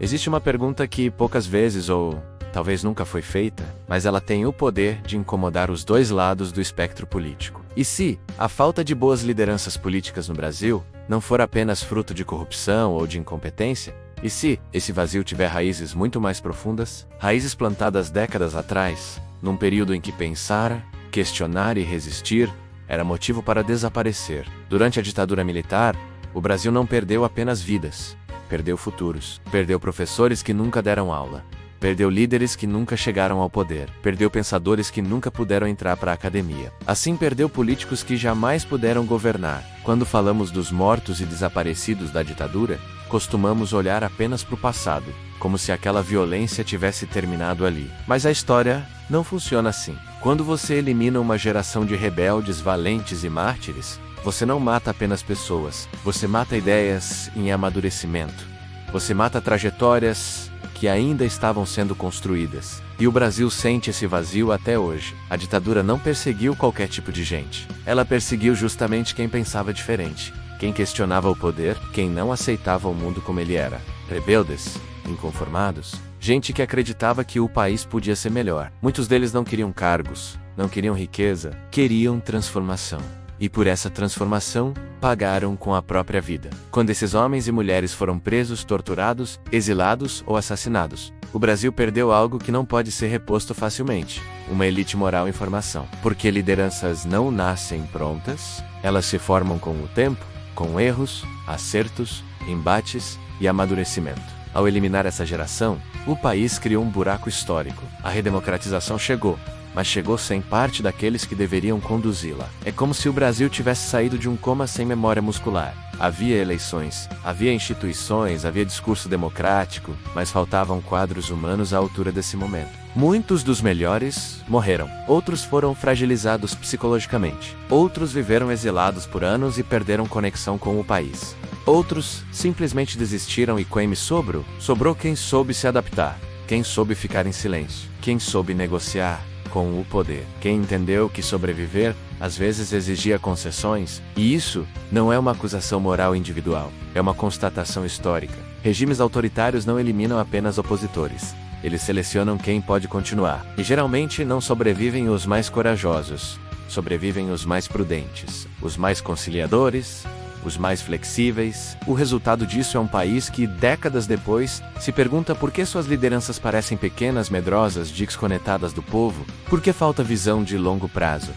Existe uma pergunta que poucas vezes ou talvez nunca foi feita, mas ela tem o poder de incomodar os dois lados do espectro político. E se a falta de boas lideranças políticas no Brasil não for apenas fruto de corrupção ou de incompetência? E se esse vazio tiver raízes muito mais profundas? Raízes plantadas décadas atrás, num período em que pensar, questionar e resistir era motivo para desaparecer. Durante a ditadura militar, o Brasil não perdeu apenas vidas, perdeu futuros, perdeu professores que nunca deram aula, perdeu líderes que nunca chegaram ao poder, perdeu pensadores que nunca puderam entrar para a academia. Assim perdeu políticos que jamais puderam governar. Quando falamos dos mortos e desaparecidos da ditadura, costumamos olhar apenas para o passado, como se aquela violência tivesse terminado ali. Mas a história não funciona assim. Quando você elimina uma geração de rebeldes, valentes e mártires, você não mata apenas pessoas, você mata ideias em amadurecimento. Você mata trajetórias que ainda estavam sendo construídas. E o Brasil sente esse vazio até hoje. A ditadura não perseguiu qualquer tipo de gente. Ela perseguiu justamente quem pensava diferente, quem questionava o poder, quem não aceitava o mundo como ele era. Rebeldes, inconformados, gente que acreditava que o país podia ser melhor. Muitos deles não queriam cargos, não queriam riqueza, queriam transformação. E por essa transformação, pagaram com a própria vida. Quando esses homens e mulheres foram presos, torturados, exilados ou assassinados, o Brasil perdeu algo que não pode ser reposto facilmente: uma elite moral em formação. Porque lideranças não nascem prontas, elas se formam com o tempo, com erros, acertos, embates e amadurecimento. Ao eliminar essa geração, o país criou um buraco histórico. A redemocratização chegou, mas chegou sem parte daqueles que deveriam conduzi-la. É como se o Brasil tivesse saído de um coma sem memória muscular. Havia eleições, havia instituições, havia discurso democrático, mas faltavam quadros humanos à altura desse momento. Muitos dos melhores morreram, outros foram fragilizados psicologicamente, outros viveram exilados por anos e perderam conexão com o país. Outros simplesmente desistiram e quem sobrou quem soube se adaptar, quem soube ficar em silêncio, quem soube negociar com o poder, quem entendeu que sobreviver às vezes exigia concessões, e isso não é uma acusação moral individual, é uma constatação histórica. Regimes autoritários não eliminam apenas opositores, eles selecionam quem pode continuar, e geralmente não sobrevivem os mais corajosos, sobrevivem os mais prudentes, os mais conciliadores, os mais flexíveis. O resultado disso é um país que, décadas depois, se pergunta por que suas lideranças parecem pequenas, medrosas, desconectadas do povo, por que falta visão de longo prazo,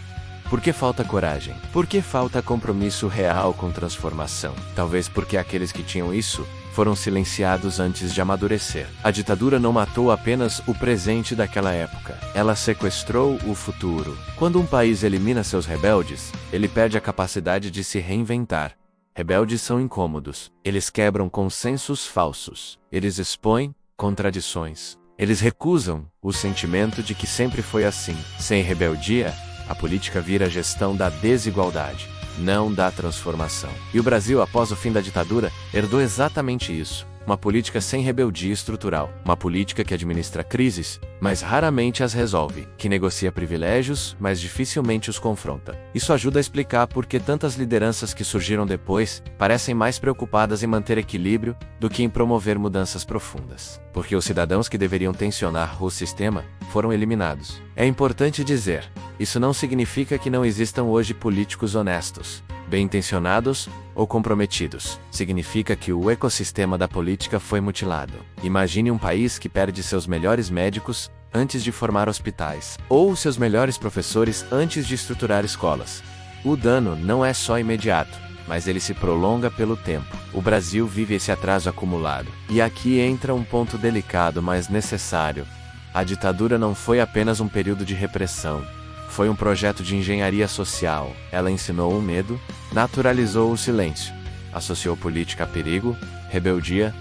por que falta coragem, por que falta compromisso real com transformação. Talvez porque aqueles que tinham isso foram silenciados antes de amadurecer. A ditadura não matou apenas o presente daquela época, ela sequestrou o futuro. Quando um país elimina seus rebeldes, ele perde a capacidade de se reinventar. Rebeldes são incômodos, eles quebram consensos falsos, eles expõem contradições, eles recusam o sentimento de que sempre foi assim. Sem rebeldia, a política vira gestão da desigualdade, não da transformação. E o Brasil, após o fim da ditadura, herdou exatamente isso. Uma política sem rebeldia estrutural. Uma política que administra crises, mas raramente as resolve. Que negocia privilégios, mas dificilmente os confronta. Isso ajuda a explicar por que tantas lideranças que surgiram depois parecem mais preocupadas em manter equilíbrio do que em promover mudanças profundas. Porque os cidadãos que deveriam tensionar o sistema foram eliminados. É importante dizer, isso não significa que não existam hoje políticos honestos, bem-intencionados ou comprometidos. Significa que o ecossistema da política foi mutilado. Imagine um país que perde seus melhores médicos antes de formar hospitais, ou seus melhores professores antes de estruturar escolas. O dano não é só imediato, mas ele se prolonga pelo tempo. O Brasil vive esse atraso acumulado. E aqui entra um ponto delicado, mas necessário. A ditadura não foi apenas um período de repressão. Foi um projeto de engenharia social. Ela ensinou o medo, naturalizou o silêncio, associou política a perigo, rebeldia,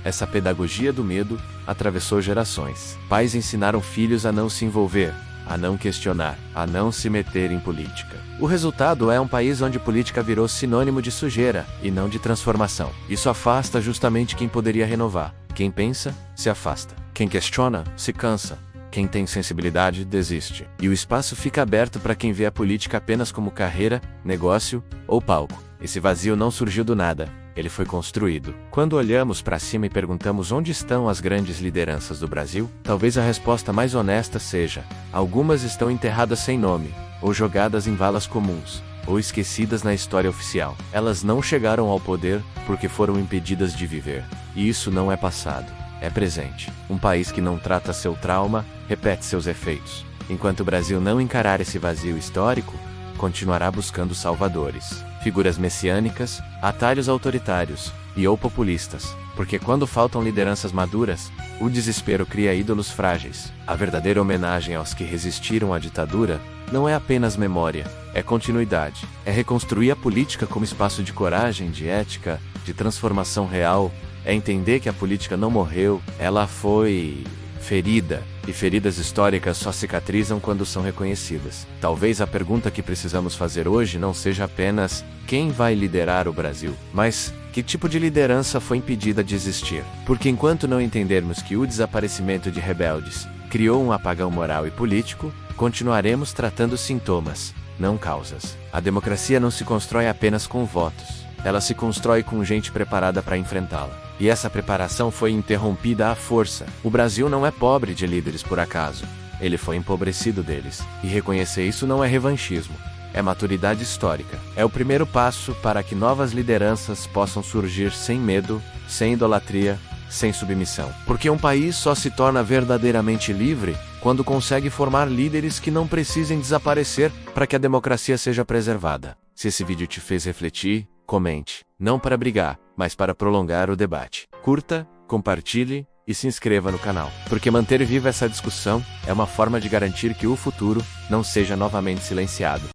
essa pedagogia do medo atravessou gerações. Pais ensinaram filhos a não se envolver, a não questionar, a não se meter em política. O resultado é um país onde política virou sinônimo de sujeira e não de transformação. Isso afasta justamente quem poderia renovar. Quem pensa, se afasta. Quem questiona, se cansa. Quem tem sensibilidade, desiste. E o espaço fica aberto para quem vê a política apenas como carreira, negócio ou palco. Esse vazio não surgiu do nada. ele foi construído. Quando olhamos para cima e perguntamos onde estão as grandes lideranças do Brasil, talvez a resposta mais honesta seja: algumas estão enterradas sem nome, ou jogadas em valas comuns, ou esquecidas na história oficial. Elas não chegaram ao poder porque foram impedidas de viver. E isso não é passado, é presente. Um país que não trata seu trauma, repete seus efeitos. Enquanto o Brasil não encarar esse vazio histórico, continuará buscando salvadores, figuras messiânicas, atalhos autoritários e ou populistas, porque quando faltam lideranças maduras, o desespero cria ídolos frágeis. A verdadeira homenagem aos que resistiram à ditadura não é apenas memória, é continuidade, é reconstruir a política como espaço de coragem, de ética, de transformação real, é entender que a política não morreu, ela foi ferida, e feridas históricas só cicatrizam quando são reconhecidas. Talvez a pergunta que precisamos fazer hoje não seja apenas quem vai liderar o Brasil, mas que tipo de liderança foi impedida de existir. Porque enquanto não entendermos que o desaparecimento de rebeldes criou um apagão moral e político, continuaremos tratando sintomas, não causas. A democracia não se constrói apenas com votos, ela se constrói com gente preparada para enfrentá-la. E essa preparação foi interrompida à força. O Brasil não é pobre de líderes por acaso. Ele foi empobrecido deles. E reconhecer isso não é revanchismo. É maturidade histórica. É o primeiro passo para que novas lideranças possam surgir sem medo, sem idolatria, sem submissão. Porque um país só se torna verdadeiramente livre quando consegue formar líderes que não precisem desaparecer para que a democracia seja preservada. Se esse vídeo te fez refletir, comente. Não para brigar, mas para prolongar o debate. Curta, compartilhe e se inscreva no canal. Porque manter viva essa discussão é uma forma de garantir que o futuro não seja novamente silenciado.